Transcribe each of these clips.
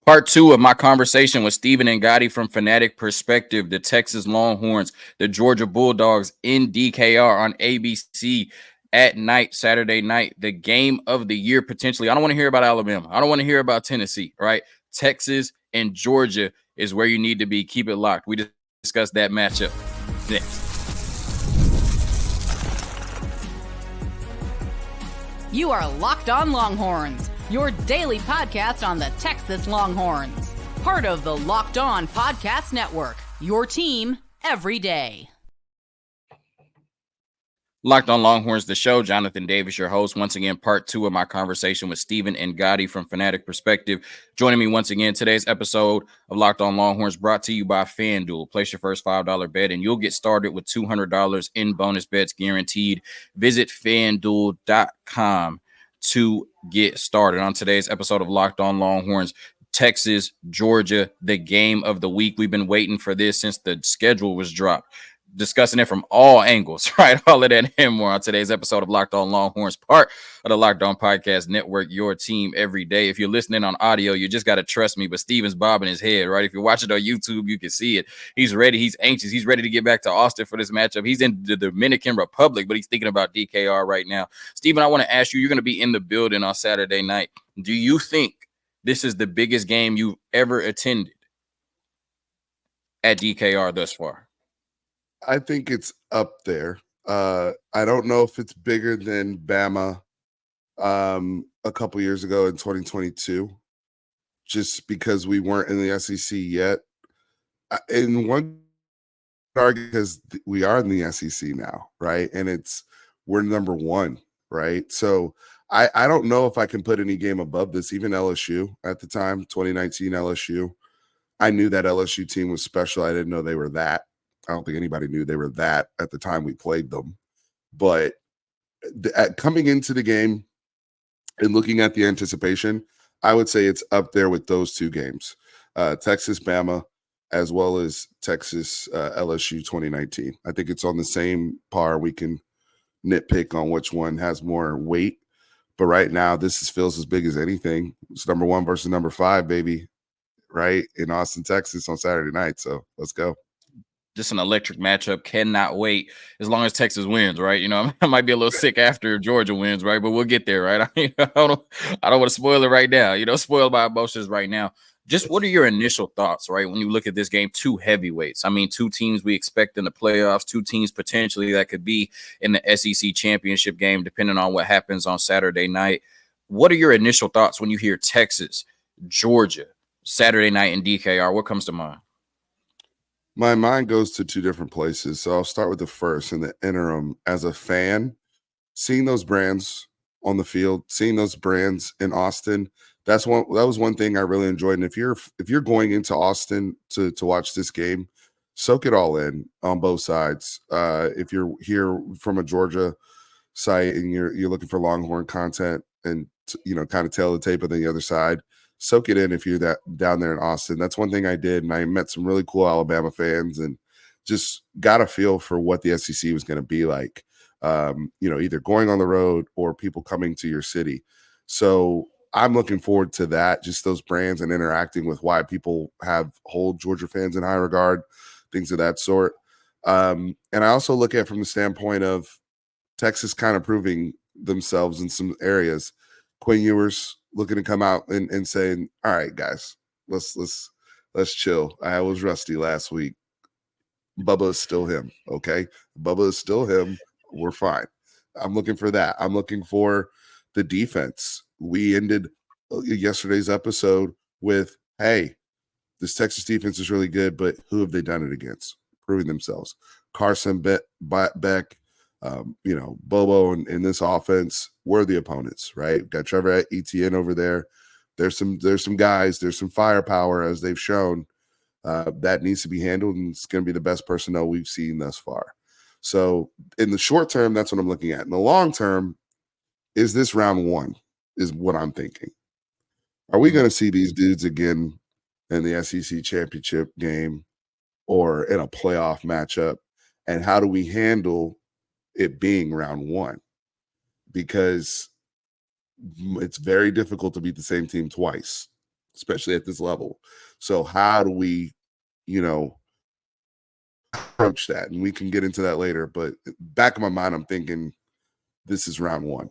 Part two of my conversation with Stephen and Gotti from Fanatic Perspective, the Texas Longhorns, the Georgia Bulldogs in DKR on ABC at night, Saturday night, the game of the year potentially. I don't want to hear about Alabama. I don't want to hear about Tennessee, right? Texas and Georgia is where you need to be. Keep it locked. We discussed that matchup next. You are Locked On Longhorns, your daily podcast on the Texas Longhorns. Part of the Locked On Podcast Network, your team every day. Locked On Longhorns, the show. Jonathan Davis, your host. Once again, part two of my conversation with Stephen and Gotti from Fanatic Perspective. Joining me once again, today's episode of Locked On Longhorns brought to you by FanDuel. Place your first $5 bet and you'll get started with $200 in bonus bets guaranteed. Visit FanDuel.com to get started. On today's episode of Locked On Longhorns, Texas, Georgia, the game of the week. We've been waiting for this since the schedule was dropped. Discussing it from all angles, right? All of that and more on today's episode of Locked On Longhorns, part of the Locked On Podcast Network, your team every day. If you're listening on audio, you just got to trust me, but Steven's bobbing his head, right? If you're watching on YouTube, you can see it. He's ready. He's anxious. He's ready to get back to Austin for this matchup. He's in the Dominican Republic, but he's thinking about DKR right now. Steven, I want to ask you, you're going to be in the building on Saturday night. Do you think this is the biggest game you've ever attended at DKR thus far? I think it's up there. I don't know if it's bigger than Bama a couple years ago in 2022, just because we weren't in the SEC yet. In one argument, because we are in the SEC now, right? And we're number one, right? So I don't know if I can put any game above this, even LSU at the time, 2019 LSU. I knew that LSU team was special. I didn't know they were that. I don't think anybody knew they were that at the time we played them. But coming into the game and looking at the anticipation, I would say it's up there with those two games, Texas-Bama, as well as Texas-LSU 2019. I think it's on the same par. We can nitpick on which one has more weight. But right now, this feels as big as anything. It's number 1 versus number 5, baby, right? In Austin, Texas on Saturday night. So let's go. Just an electric matchup. Cannot wait as long as Texas wins, right? You know, I might be a little sick after Georgia wins, right? But we'll get there, right? I don't want to spoil it right now. You know, spoiled by emotions right now. Just what are your initial thoughts, right, when you look at this game? Two heavyweights. I mean, two teams we expect in the playoffs, two teams potentially that could be in the SEC championship game, depending on what happens on Saturday night. What are your initial thoughts when you hear Texas, Georgia, Saturday night in DKR? What comes to mind? My mind goes to two different places. So I'll start with the first. In the interim, as a fan, seeing those brands on the field, seeing those brands in Austin, that was one thing I really enjoyed. And if you're going into Austin to watch this game, soak it all in on both sides. If you're here from a Georgia site and you're looking for Longhorn content and kind of tell the tape on the other side, soak it in if you're down there in Austin. That's one thing I did, and I met some really cool Alabama fans and just got a feel for what the SEC was going to be like, either going on the road or people coming to your city. So I'm looking forward to that, just those brands and interacting with why people hold Georgia fans in high regard, things of that sort. And I also look at it from the standpoint of Texas kind of proving themselves in some areas. Quinn Ewers looking to come out and saying, all right, guys, let's chill. I was rusty last week. Bubba is still him. Okay. Bubba is still him. We're fine. I'm looking for that. I'm looking for the defense. We ended yesterday's episode with, hey, this Texas defense is really good, but who have they done it against? Proving themselves. Carson, Beck, Bobo in this offense were the opponents, right? Got Trevor Etienne over there. There's some guys, there's some firepower as they've shown that needs to be handled, and it's going to be the best personnel we've seen thus far. So in the short term, that's what I'm looking at. In the long term, is this round 1 is what I'm thinking. Are we going to see these dudes again in the SEC championship game or in a playoff matchup? And how do we handle it being round 1? Because it's very difficult to beat the same team twice. especially at this level. So how do we, approach that? And we can get into that later. But back of my mind, I'm thinking this is round one.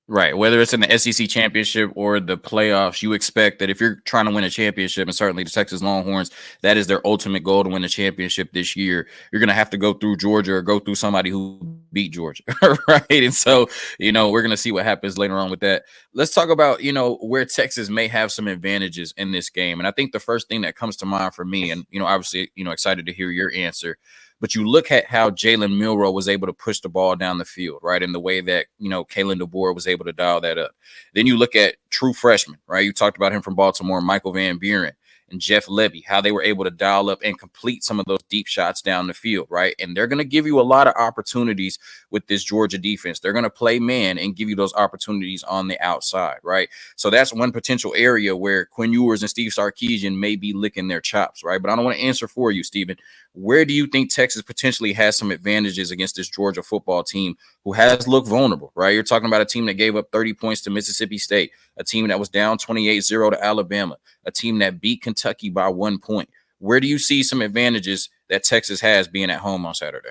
Right. Whether it's in the SEC championship or the playoffs, you expect that if you're trying to win a championship, and certainly the Texas Longhorns, that is their ultimate goal to win a championship this year, you're going to have to go through Georgia or go through somebody who beat Georgia. Right. And so, we're going to see what happens later on with that. Let's talk about, where Texas may have some advantages in this game. And I think the first thing that comes to mind for me, and, obviously, excited to hear your answer, but you look at how Jalen Milroe was able to push the ball down the field, right? In the way that, Kalen DeBoer was able to dial that up. Then you look at true freshmen, right? You talked about him from Baltimore, Michael Van Buren and Jeff Levy, how they were able to dial up and complete some of those deep shots down the field, right? And they're going to give you a lot of opportunities with this Georgia defense. They're going to play man and give you those opportunities on the outside, right? So that's one potential area where Quinn Ewers and Steve Sarkisian may be licking their chops, right? But I don't want to answer for you, Stephen. Where do you think Texas potentially has some advantages against this Georgia football team who has looked vulnerable, right? You're talking about a team that gave up 30 points to Mississippi State, a team that was down 28-0 to Alabama, a team that beat Kentucky by 1 point. Where do you see some advantages that Texas has being at home on Saturday?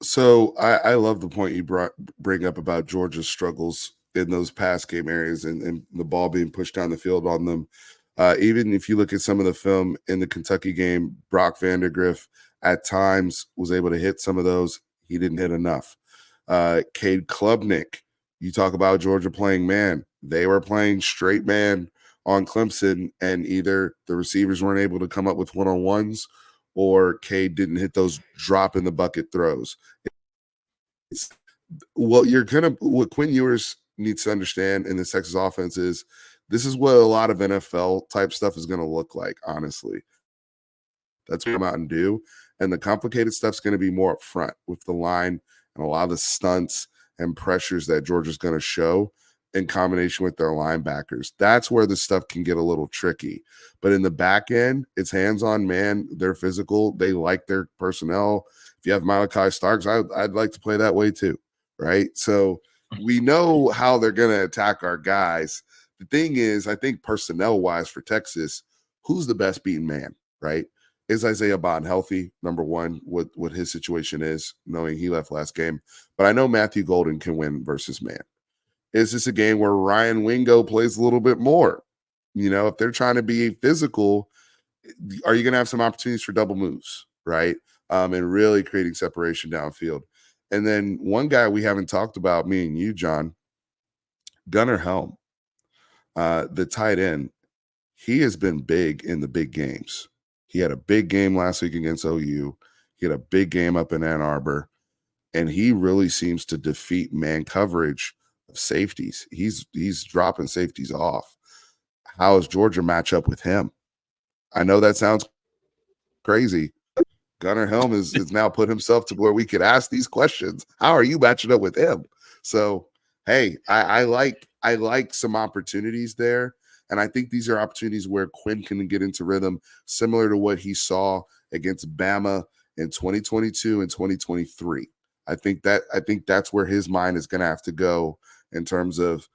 So I love the point you bring up about Georgia's struggles in those pass game areas and the ball being pushed down the field on them. Even if you look at some of the film in the Kentucky game, Brock Vandagriff at times was able to hit some of those. He didn't hit enough. Cade Klubnik, you talk about Georgia playing man. They were playing straight man on Clemson, and either the receivers weren't able to come up with one-on-ones or Cade didn't hit those drop in the bucket throws. What Quinn Ewers needs to understand in the Texas offense is this is what a lot of NFL type stuff is going to look like, honestly. That's what come out and do. And the complicated stuff's going to be more up front with the line and a lot of the stunts and pressures that Georgia's going to show in combination with their linebackers. That's where the stuff can get a little tricky. But in the back end, it's hands-on man. They're physical. They like their personnel. If you have Malachi Starks, I'd like to play that way too, right? So we know how they're going to attack our guys. The thing is, I think personnel-wise for Texas, who's the best beaten man, right? Is Isaiah Bond healthy? Number one, what his situation is, knowing he left last game. But I know Matthew Golden can win versus man. Is this a game where Ryan Wingo plays a little bit more? If they're trying to be physical, are you going to have some opportunities for double moves, right? And really creating separation downfield. And then one guy we haven't talked about, me and you, John, Gunnar Helm, the tight end, he has been big in the big games. He had a big game last week against OU. He had a big game up in Ann Arbor. And he really seems to defeat man coverage of safeties. He's dropping safeties off. How does Georgia match up with him? I know that sounds crazy. Gunnar Helm has now put himself to where we could ask these questions. How are you matching up with him? So, hey, I like some opportunities there. And I think these are opportunities where Quinn can get into rhythm, similar to what he saw against Bama in 2022 and 2023. I think that's where his mind is going to have to go in terms of,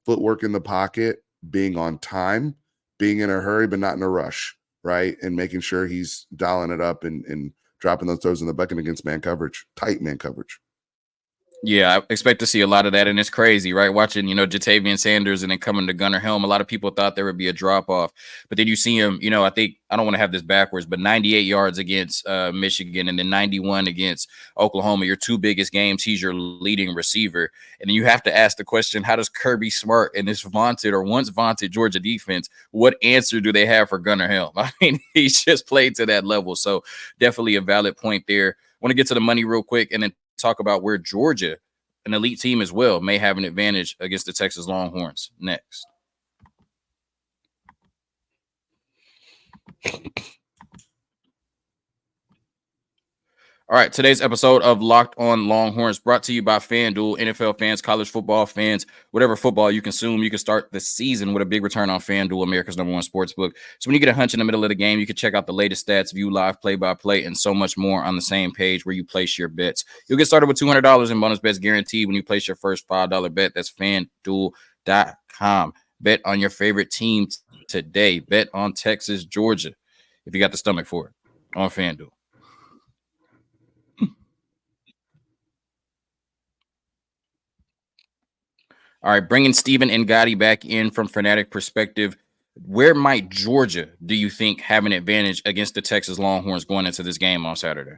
footwork in the pocket, being on time, being in a hurry but not in a rush, right? And making sure he's dialing it up and dropping those throws in the bucket against man coverage, tight man coverage. Yeah, I expect to see a lot of that, and it's crazy, right? Watching, Jatavian Sanders and then coming to Gunnar Helm, a lot of people thought there would be a drop-off, but then you see him, I think, I don't want to have this backwards, but 98 yards against Michigan and then 91 against Oklahoma, your two biggest games, he's your leading receiver, and then you have to ask the question, how does Kirby Smart and this once vaunted Georgia defense, what answer do they have for Gunnar Helm? I mean, he's just played to that level, so definitely a valid point there. I want to get to the money real quick and then talk about where Georgia, an elite team as well, may have an advantage against the Texas Longhorns next. All right, today's episode of Locked On Longhorns brought to you by FanDuel. NFL fans, college football fans, whatever football you consume, you can start the season with a big return on FanDuel, America's #1 sportsbook. So when you get a hunch in the middle of the game, you can check out the latest stats, view live play-by-play, and so much more on the same page where you place your bets. You'll get started with $200 in bonus bets guaranteed when you place your first $5 bet. That's FanDuel. FanDuel.com. Bet on your favorite team today. Bet on Texas, Georgia, if you got the stomach for it, on FanDuel. All right, bringing Steven and Gotti back in from Fanatic perspective. Where might Georgia, do you think, have an advantage against the Texas Longhorns going into this game on Saturday?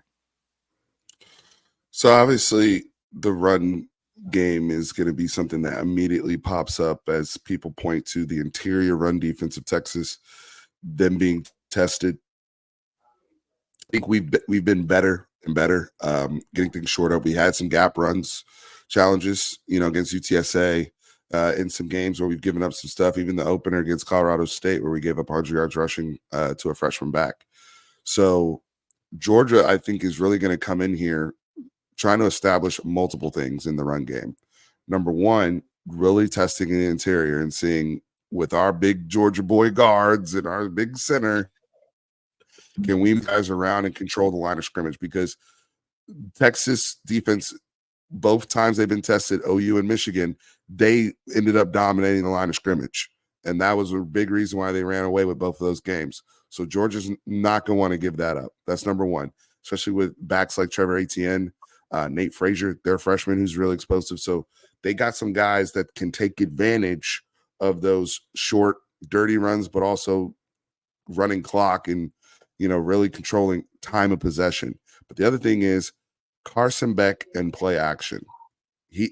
So obviously the run game is going to be something that immediately pops up as people point to the interior run defense of Texas, them being tested. I think we've been better and better, getting things short up. We had some gap runs challenges, against UTSA in some games where we've given up some stuff. Even the opener against Colorado State, where we gave up 100 yards rushing to a freshman back. So Georgia, I think, is really going to come in here trying to establish multiple things in the run game. Number one, really testing in the interior and seeing with our big Georgia boy guards and our big center, can we guys around and control the line of scrimmage? Because Texas defense, both times they've been tested, OU and Michigan, they ended up dominating the line of scrimmage. And that was a big reason why they ran away with both of those games. So Georgia's not going to want to give that up. That's number one, especially with backs like Trevor Etienne, Nate Frazier, their freshman, who's really explosive. So they got some guys that can take advantage of those short, dirty runs, but also running clock and, really controlling time of possession. But the other thing is Carson Beck and play action.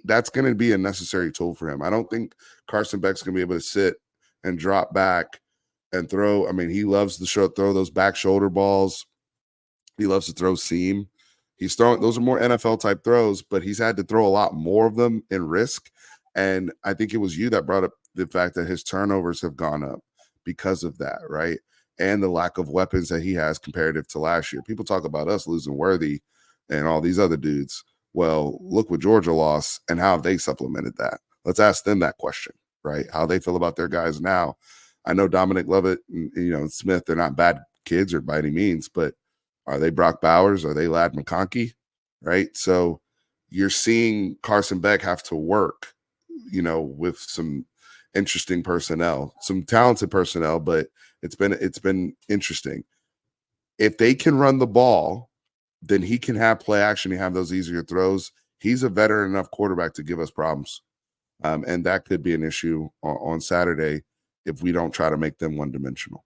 That's going to be a necessary tool for him. I don't think Carson Beck's going to be able to sit and drop back and throw. I mean, he loves to throw those back shoulder balls. He loves to throw seam. He's throwing, those are more NFL type throws, but he's had to throw a lot more of them in risk. And I think it was you that brought up the fact that his turnovers have gone up because of that, right? And the lack of weapons that he has comparative to last year. People talk about us losing Worthy and all these other dudes. Well, look what Georgia lost and how they supplemented that. Let's ask them that question, right? How they feel about their guys now. I know Dominic Lovett and Smith, they're not bad kids or by any means, but are they Brock Bowers? Are they Ladd McConkey? Right? So you're seeing Carson Beck have to work, with some interesting personnel, some talented personnel, but it's been interesting. If they can run the ball, then he can have play action and have those easier throws. He's a veteran enough quarterback to give us problems. And that could be an issue on Saturday if we don't try to make them one-dimensional.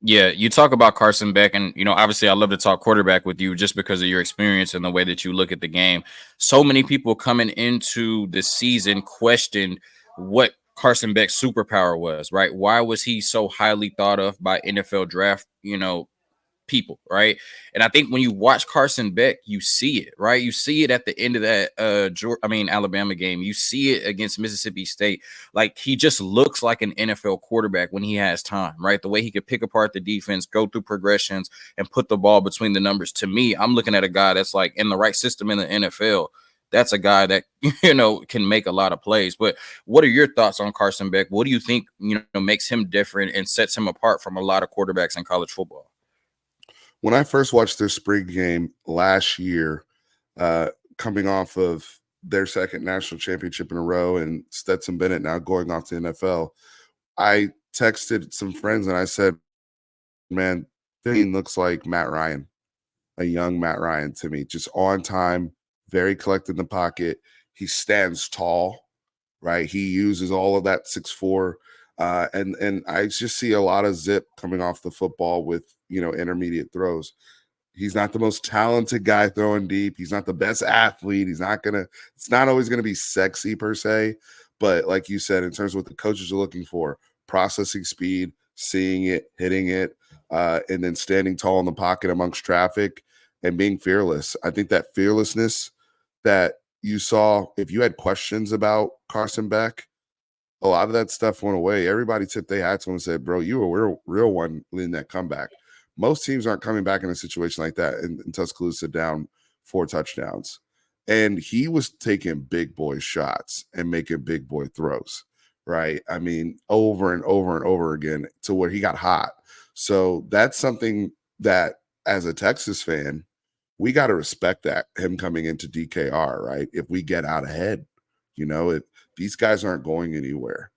Yeah, you talk about Carson Beck, and obviously I love to talk quarterback with you just because of your experience and the way that you look at the game. So many people coming into the season questioned what Carson Beck's superpower was, right? Why was he so highly thought of by NFL draft, people, right? And I think when you watch Carson Beck, you see it, right? You see it at the end of that Alabama game. You see it against Mississippi State. Like, he just looks like an NFL quarterback when he has time, right? The way he could pick apart the defense, go through progressions, and put the ball between the numbers. To me, I'm looking at a guy that's like in the right system in the NFL. That's a guy that, can make a lot of plays. But what are your thoughts on Carson Beck? What do you think, makes him different and sets him apart from a lot of quarterbacks in college football? When I first watched their spring game last year, coming off of their second national championship in a row and Stetson Bennett now going off to the NFL, I texted some friends and I said, man, he looks like Matt Ryan, a young Matt Ryan to me, just on time, very collected in the pocket. He stands tall, right? He uses all of that 6'4", and I just see a lot of zip coming off the football with, intermediate throws. He's not the most talented guy throwing deep. He's not the best athlete. It's not always going to be sexy per se, but like you said, in terms of what the coaches are looking for, processing speed, seeing it, hitting it, and then standing tall in the pocket amongst traffic and being fearless. I think that fearlessness that you saw, if you had questions about Carson Beck, a lot of that stuff went away. Everybody tipped their hats on and said, bro, you were a real one leading that comeback. Most teams aren't coming back in a situation like that. And Tuscaloosa down 4 touchdowns. And he was taking big boy shots and making big boy throws, right? I mean, over and over and over again to where he got hot. So that's something that as a Texas fan, we got to respect that, him coming into DKR, right? If we get out ahead, These guys aren't going anywhere.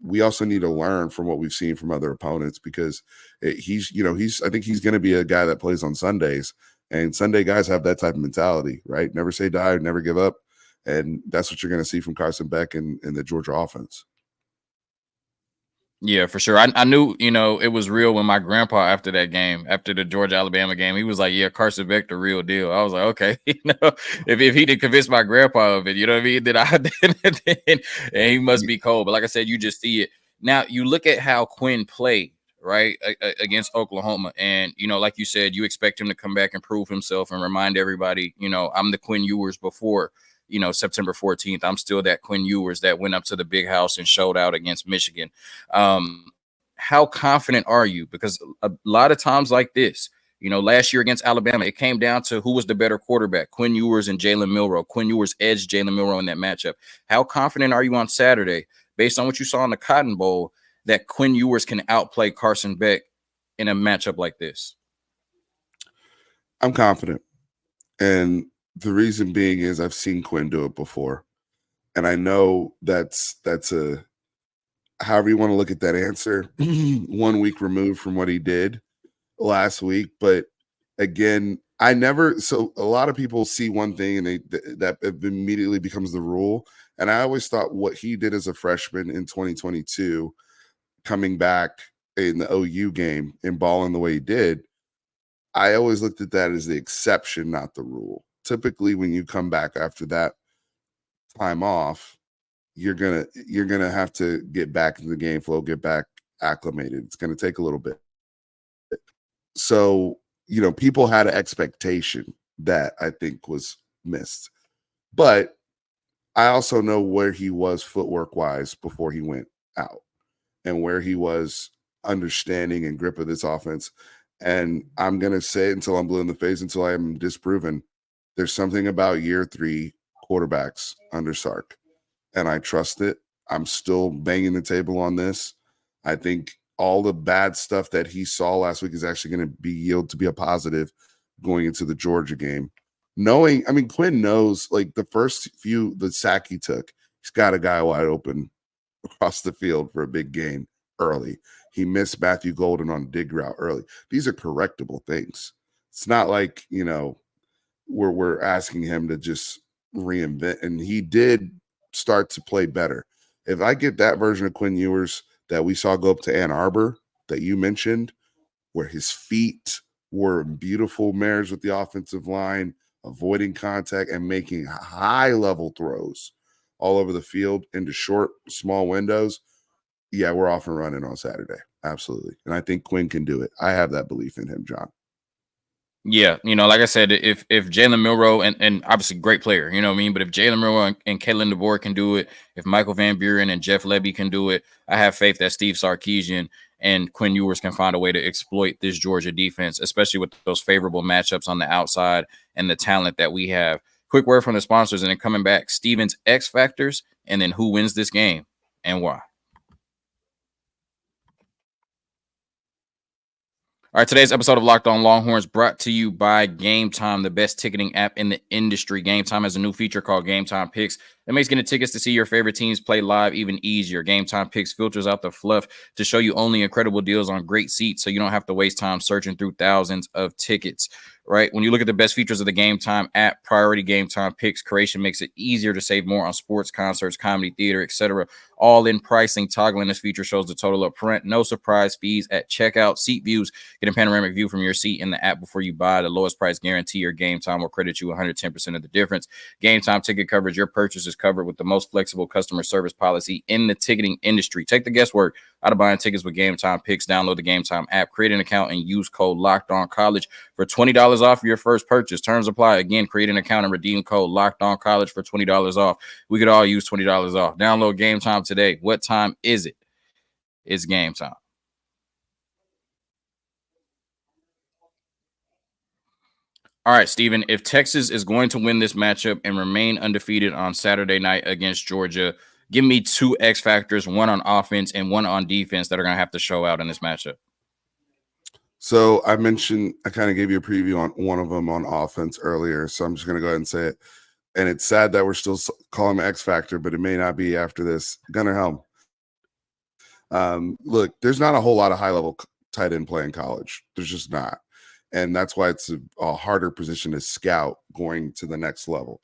We also need to learn from what we've seen from other opponents because I think he's going to be a guy that plays on Sundays, and Sunday guys have that type of mentality, right? Never say die, never give up. And that's what you're going to see from Carson Beck and the Georgia offense. Yeah, for sure. I knew, it was real when my grandpa, after that game, after the Georgia-Alabama game, he was like, yeah, Carson Beck, the real deal. I was like, okay, if he didn't convince my grandpa of it, you know what I mean? Then and he must be cold. But like I said, you just see it. Now, you look at how Quinn played, right, against Oklahoma. And, like you said, you expect him to come back and prove himself and remind everybody, I'm the Quinn Ewers before September 14th. I'm still that Quinn Ewers that went up to the big house and showed out against Michigan. How confident are you? Because a lot of times like this, last year against Alabama, it came down to who was the better quarterback, Quinn Ewers and Jalen Milroe. Quinn Ewers edged Jalen Milroe in that matchup. How confident are you on Saturday, based on what you saw in the Cotton Bowl, that Quinn Ewers can outplay Carson Beck in a matchup like this? I'm confident. And the reason being is I've seen Quinn do it before. And I know that's a, however you want to look at that answer, 1 week removed from what he did last week. But again, so a lot of people see one thing and that immediately becomes the rule. And I always thought what he did as a freshman in 2022, coming back in the OU game and balling the way he did, I always looked at that as the exception, not the rule. Typically, when you come back after that time off, you're gonna have to get back into the game flow, get back acclimated. It's gonna take a little bit. So, people had an expectation that I think was missed. But I also know where he was footwork wise before he went out and where he was understanding and grip of this offense. And I'm going to say it until I'm blue in the face, until I am disproven. There's something about year 3 quarterbacks under Sark, and I trust it. I'm still banging the table on this. I think all the bad stuff that he saw last week is actually going to be yield to be a positive going into the Georgia game. Quinn knows, like, the sack he took, he's got a guy wide open across the field for a big gain early. He missed Matthew Golden on a dig route early. These are correctable things. It's not like, we're asking him to just reinvent. And he did start to play better. If I get that version of Quinn Ewers that we saw go up to Ann Arbor that you mentioned, where his feet were beautiful mares with the offensive line, avoiding contact and making high-level throws all over the field into short, small windows, yeah, we're off and running on Saturday. Absolutely. And I think Quinn can do it. I have that belief in him, John. Yeah, like I said, if Jalen Milroe and obviously great player, but if Jalen Milroe and Kalen DeBoer can do it, if Michael Van Buren and Jeff Lebby can do it, I have faith that Steve Sarkisian and Quinn Ewers can find a way to exploit this Georgia defense, especially with those favorable matchups on the outside and the talent that we have. Quick word from the sponsors, and then coming back, Steven's X factors, and then who wins this game and why. All right, today's episode of Locked On Longhorns brought to you by Gametime, the best ticketing app in the industry. Gametime has a new feature called Gametime Picks that makes getting tickets to see your favorite teams play live even easier. Gametime Picks filters out the fluff to show you only incredible deals on great seats, so you don't have to waste time searching through thousands of tickets. Right? When you look at the best features of the Gametime app, priority Gametime Picks creation makes it easier to save more on sports, concerts, comedy, theater, etc. All in pricing. Toggling this feature shows the total up front. No surprise fees at checkout. Seat views. Get a panoramic view from your seat in the app before you buy. The lowest price guarantee or Gametime will credit you 110% of the difference. Gametime ticket coverage. Your purchase is covered with the most flexible customer service policy in the ticketing industry. Take the guesswork out of buying tickets with Gametime Picks. Download the Gametime app, create an account, and use code LOCKEDONCollege for $20 off your first purchase. Terms apply. Again, create an account and redeem code LOCKEDONCollege for $20 off. We could all use $20 off. Download Gametime today. What time is it? It's game time. All right, Steven, if Texas is going to win this matchup and remain undefeated on Saturday night against Georgia, give me 2 X factors, one on offense and one on defense, that are going to have to show out in this matchup. So I kind of gave you a preview on one of them on offense earlier, so I'm just going to go ahead and say it. and it's sad that we're still calling him X Factor, but it may not be after this. Gunnar Helm. Look, there's not a whole lot of high-level tight end play in college. There's just not. And that's why it's a harder position to scout going to the next level.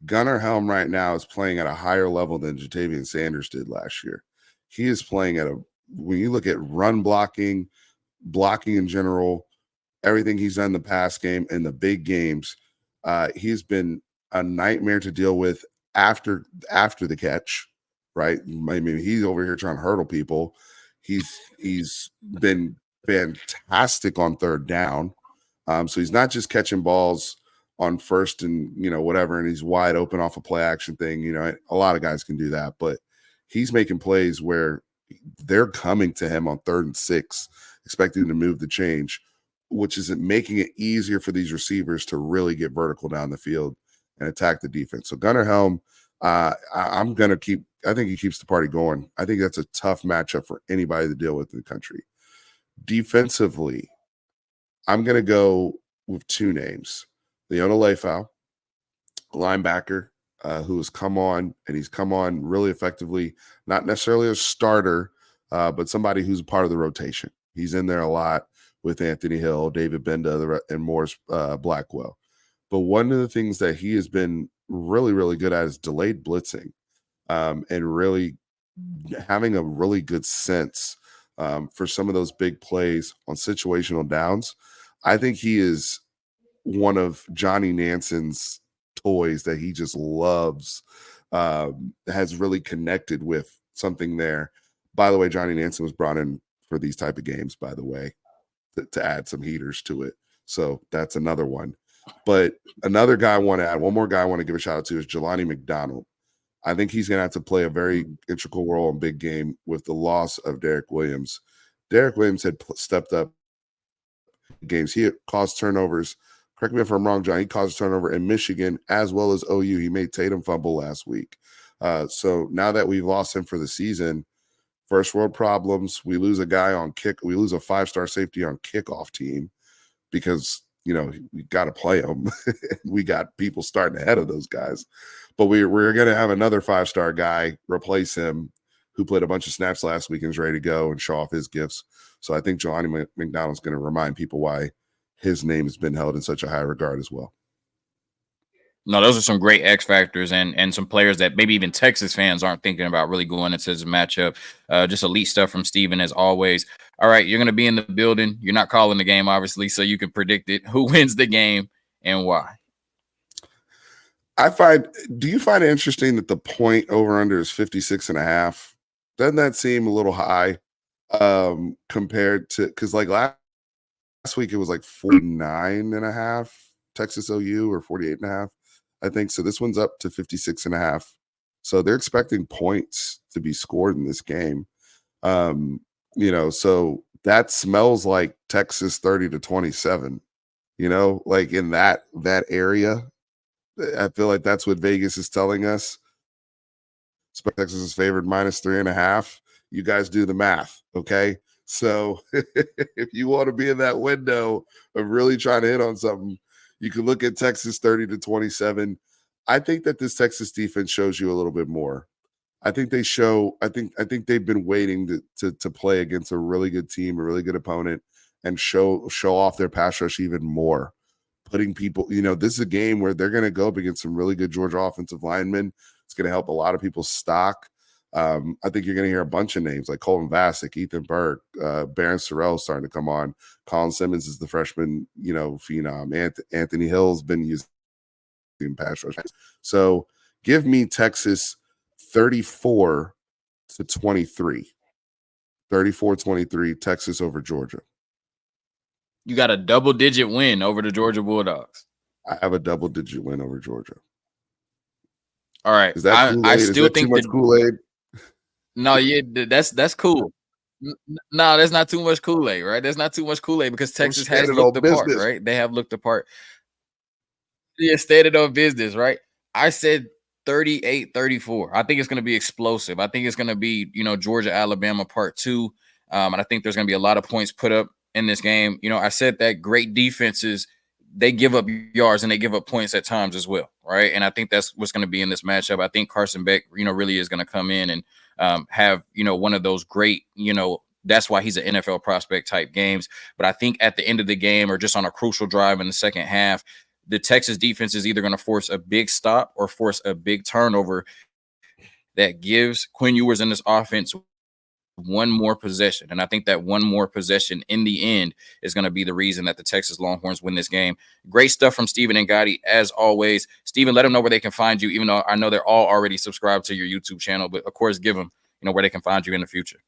Gunnar Helm right now is playing at a higher level than Jatavian Sanders did last year. He is playing at when you look at run blocking in general, everything he's done in the pass game and the big games, he's been a nightmare to deal with after the catch, right? I mean, he's over here trying to hurdle people. He's been fantastic on third down. So he's not just catching balls on first and, whatever, and he's wide open off a play action thing. A lot of guys can do that, but he's making plays where they're coming to him on 3rd and 6, expecting him to move the change, which is making it easier for these receivers to really get vertical down the field and attack the defense. So Gunnar Helm, I think he keeps the party going. I think that's a tough matchup for anybody to deal with in the country. Defensively, I'm going to go with 2 names. Leona Leifau, linebacker, who has come on, and he's come on really effectively, not necessarily a starter, but somebody who's a part of the rotation. He's in there a lot with Anthony Hill, David Benda, and Morris Blackwell. But one of the things that he has been really, really good at is delayed blitzing, and really having a really good sense for some of those big plays on situational downs. I think he is one of Johnny Nanson's toys that he just loves, has really connected with something there. By the way, Johnny Nanson was brought in for these type of games, by the way, to add some heaters to it. So that's another one. But another guy I want to add, one more guy I want to give a shout out to is Jelani McDonald. I think he's going to have to play a very integral role in big game with the loss of Derek Williams. Derek Williams had stepped up games. He caused turnovers. Correct me if I'm wrong, John. He caused a turnover in Michigan as well as OU. He made Tatum fumble last week. So now that we've lost him for the season, first world problems. We lose a guy on kick. We lose a 5-star safety on kickoff team because, we got to play them. We got people starting ahead of those guys. But we're going to have another 5-star guy replace him who played a bunch of snaps last week and is ready to go and show off his gifts. So I think Jelani McDonald's going to remind people why his name has been held in such a high regard as well. No, those are some great X factors and some players that maybe even Texas fans aren't thinking about really going into this matchup. Just elite stuff from Steven as always. All right, you're going to be in the building. You're not calling the game, obviously, so you can predict it. Who wins the game and why? Do you find it interesting that the point over under is 56.5? Doesn't that seem a little high compared to, because like last week it was like 49.5 Texas OU or 48.5, I think. So this one's up to 56.5. So they're expecting points to be scored in this game. So that smells like Texas 30-27, like in that area. I feel like that's what Vegas is telling us. Texas is favored -3.5. You guys do the math, okay? So if you want to be in that window of really trying to hit on something, you can look at Texas 30-27. I think that this Texas defense shows you a little bit more. I think they've been waiting to play against a really good team, a really good opponent, and show off their pass rush even more. Putting people, this is a game where they're going to go up against some really good Georgia offensive linemen. It's going to help a lot of people's stock. I think you're going to hear a bunch of names like Colton Vasek, Ethan Burke, Barron Sorrell starting to come on. Colin Simmons is the freshman, phenom. Anthony Hill's been using pass rush. So give me Texas 34-23. 34-23, Texas over Georgia. You got a double-digit win over the Georgia Bulldogs. I have a double-digit win over Georgia. All right. Is that Kool-Aid? I still think too much Kool-Aid? No, yeah, that's cool. No, that's not too much Kool-Aid, right? There's not too much Kool-Aid because Texas has looked the part, right? They have looked the part. Yeah, stated on business, right? I said 38-34. I think it's going to be explosive. I think it's going to be, Georgia, Alabama part 2. And I think there's going to be a lot of points put up in this game. I said that great defenses they give up yards and they give up points at times as well, right? And I think that's what's going to be in this matchup. I think Carson Beck, really is going to come in and have, one of those great, that's why he's an NFL prospect type games. But I think at the end of the game or just on a crucial drive in the second half, the Texas defense is either going to force a big stop or force a big turnover that gives Quinn Ewers in this offense one more possession. And I think that one more possession in the end is going to be the reason that the Texas Longhorns win this game. Great stuff from Steven and Gotti, as always. Steven, let them know where they can find you, even though I know they're all already subscribed to your YouTube channel. But, of course, give them, where they can find you in the future.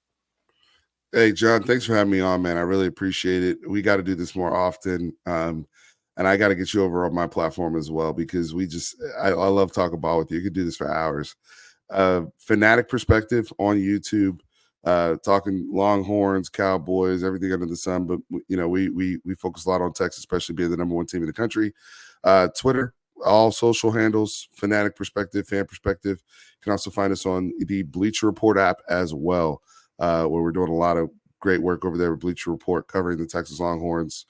Hey, John, thanks for having me on, man. I really appreciate it. We got to do this more often. And I got to get you over on my platform as well, because I love talking ball with you. You could do this for hours. Fanatic Perspective on YouTube, talking Longhorns, Cowboys, everything under the sun. But we focus a lot on Texas, especially being the number one team in the country. Twitter, all social handles, Fanatic Perspective, Fan Perspective. You can also find us on the Bleacher Report app as well, where we're doing a lot of great work over there with Bleacher Report, covering the Texas Longhorns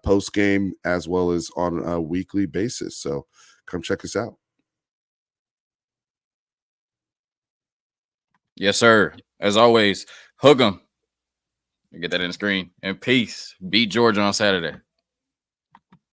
post game as well as on a weekly basis. So come check us out. Yes, sir. As always, hook 'em. Get that in the screen. And peace. Beat Georgia on Saturday.